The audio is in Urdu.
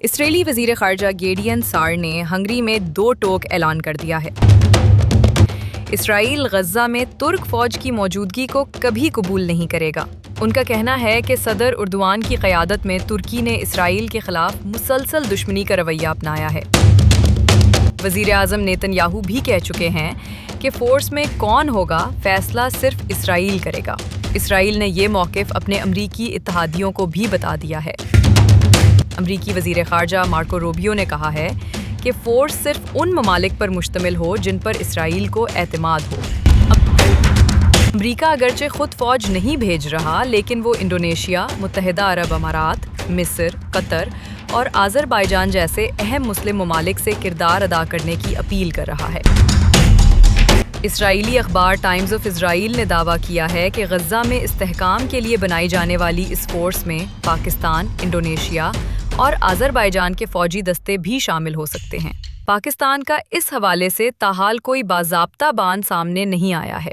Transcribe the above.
اسرائیلی وزیر خارجہ گیڈین سار نے ہنگری میں 2 ٹوک اعلان کر دیا ہے۔ اسرائیل غزہ میں ترک فوج کی موجودگی کو کبھی قبول نہیں کرے گا۔ ان کا کہنا ہے کہ صدر اردوان کی قیادت میں ترکی نے اسرائیل کے خلاف مسلسل دشمنی کا رویہ اپنایا ہے۔ وزیر اعظم نیتن یاہو بھی کہہ چکے ہیں کہ فورس میں کون ہوگا فیصلہ صرف اسرائیل کرے گا۔ اسرائیل نے یہ موقف اپنے امریکی اتحادیوں کو بھی بتا دیا ہے۔ امریکی وزیر خارجہ مارکو روبیو نے کہا ہے کہ فورس صرف ان ممالک پر مشتمل ہو جن پر اسرائیل کو اعتماد ہو۔ امریکہ اگرچہ خود فوج نہیں بھیج رہا، لیکن وہ انڈونیشیا، متحدہ عرب امارات، مصر، قطر اور آذربائیجان جیسے اہم مسلم ممالک سے کردار ادا کرنے کی اپیل کر رہا ہے۔ اسرائیلی اخبار ٹائمز آف اسرائیل نے دعویٰ کیا ہے کہ غزہ میں استحکام کے لیے بنائی جانے والی اس فورس میں پاکستان، انڈونیشیا اور آذربائیجان کے فوجی دستے بھی شامل ہو سکتے ہیں۔ پاکستان کا اس حوالے سے تاحال کوئی باضابطہ بیان سامنے نہیں آیا ہے۔